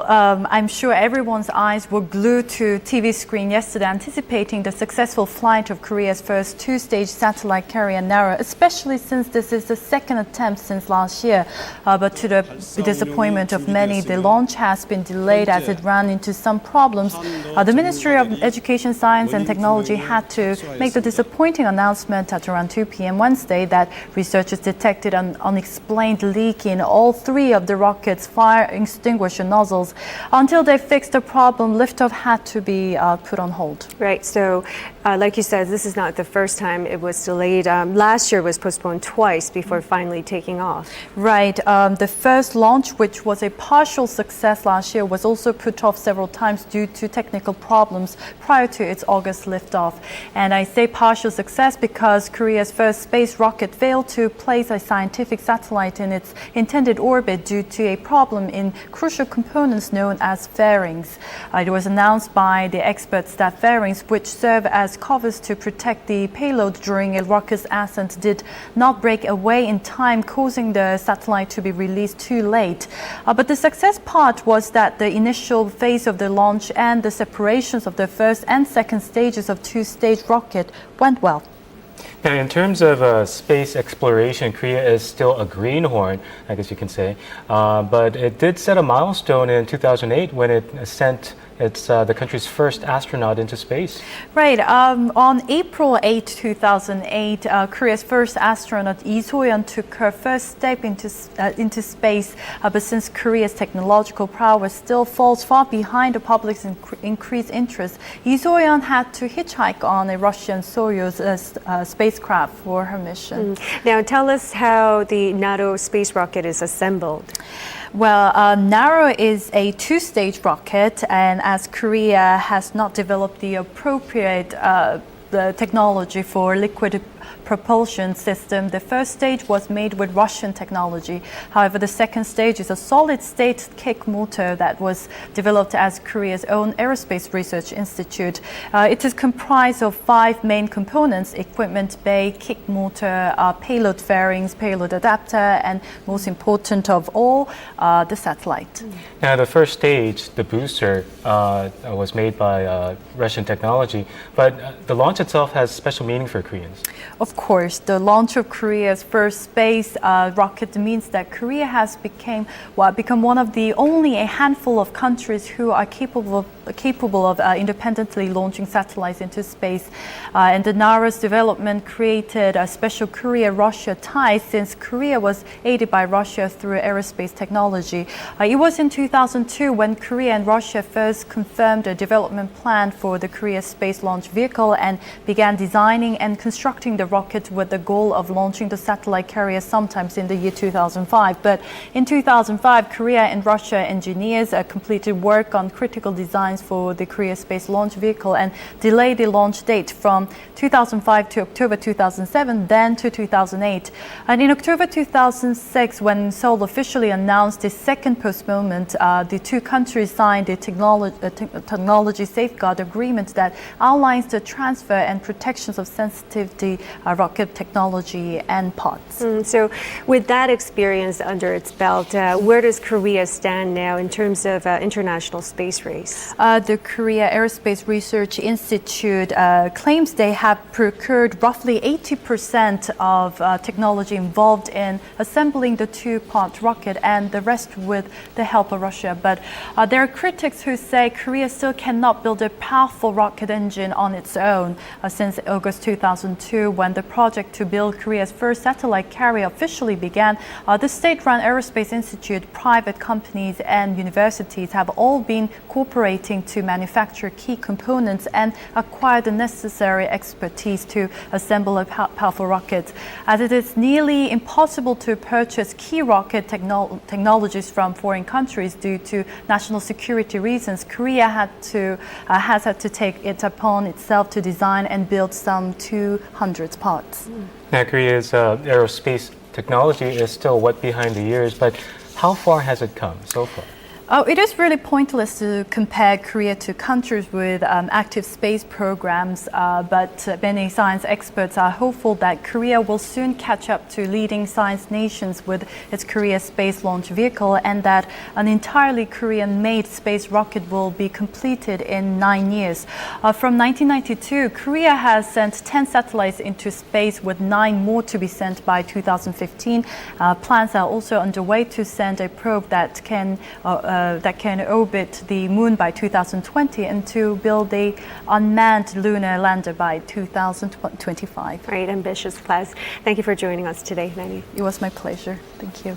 I'm sure everyone's eyes were glued to TV screen yesterday, anticipating the successful flight of Korea's first two-stage satellite carrier Naro, especially since this is the second attempt since last year. But to the disappointment of many, the launch has been delayed as it ran into some problems. The Ministry of Education, Science and Technology had to make the disappointing announcement at around 2 p.m. Wednesday that researchers detected an unexplained leak in all three of the rocket's fire extinguisher nozzles. Until they fixed the problem, liftoff had to be put on hold. Right. So, like you said, this is not the first time it was delayed. Last year was postponed twice before finally taking off. Right. The first launch, which was a partial success last year, was also put off several times due to technical problems prior to its August liftoff. And I say partial success because Korea's first space rocket failed to place a scientific satellite in its intended orbit due to a problem in crucial components known as fairings. It was announced by the experts that fairings, which serve as covers to protect the payload during a rocket's ascent, did not break away in time, causing the satellite to be released too late. But the success part was that the initial phase of the launch and the separations of the first and second stages of two-stage rocket went well. Now, in terms of space exploration, Korea is still a greenhorn, I guess you can say. But it did set a milestone in 2008 when it sent the country's first astronaut into space. Right. On April 8, 2008, Korea's first astronaut Lee So-yeon took her first step into space. But since Korea's technological prowess still falls far behind the public's increased interest, Lee So-yeon had to hitchhike on a Russian Soyuz spacecraft for her mission. Now, tell us how the NATO space rocket is assembled. Well, Naro is a two-stage rocket, and as Korea has not developed the appropriate the technology for liquid propulsion system, the first stage was made with Russian technology. However, the second stage is a solid-state kick motor that was developed as Korea's own Aerospace Research Institute. It is comprised of 5 main components: equipment bay, kick motor, payload fairings, payload adapter, and most important of all, the satellite. Now, the first stage, the booster, was made by Russian technology, but the launch itself has special meaning for Koreans. Of course, the launch of Korea's first space rocket means that Korea has become one of the only a handful of countries who are capable of independently launching satellites into space. And the Naro's development created a special Korea-Russia tie, since Korea was aided by Russia through aerospace technology. It was in 2002 when Korea and Russia first confirmed a development plan for the Korea space launch vehicle and began designing and constructing the rocket with the goal of launching the satellite carrier sometimes in the year 2005. But in 2005, Korea and Russia engineers completed work on critical designs for the Korea space launch vehicle and delayed the launch date from 2005 to October 2007, then to 2008. And in October 2006, when Seoul officially announced the second postponement, the two countries signed a technology safeguard agreement that outlines the transfer and protections of sensitivity rocket technology and parts. So with that experience under its belt, where does Korea stand now in terms of international space race? The Korea Aerospace Research Institute claims they have procured roughly 80% of technology involved in assembling the two-part rocket, and the rest with the help of Russia. But there are critics who say Korea still cannot build a powerful rocket engine on its own. Since August 2002, when the project to build Korea's first satellite carrier officially began, the state-run Aerospace Institute, private companies, and universities have all been cooperating to manufacture key components and acquire the necessary expertise to assemble a powerful rocket. As it is nearly impossible to purchase key rocket technologies from foreign countries due to national security reasons, Korea has had to take it upon itself to design and build some 200 parts. Now, Korea's aerospace technology is still wet behind the ears, but how far has it come so far? Oh, it is really pointless to compare Korea to countries with active space programs, but many science experts are hopeful that Korea will soon catch up to leading science nations with its Korea Space Launch Vehicle, and that an entirely Korean-made space rocket will be completed in 9 years. From 1992, Korea has sent 10 satellites into space, with 9 more to be sent by 2015. Plans are also underway to send a probe that can orbit the moon by 2020 and to build a unmanned lunar lander by 2025. Right, ambitious plans. Thank you for joining us today, Manny. It was my pleasure. Thank you.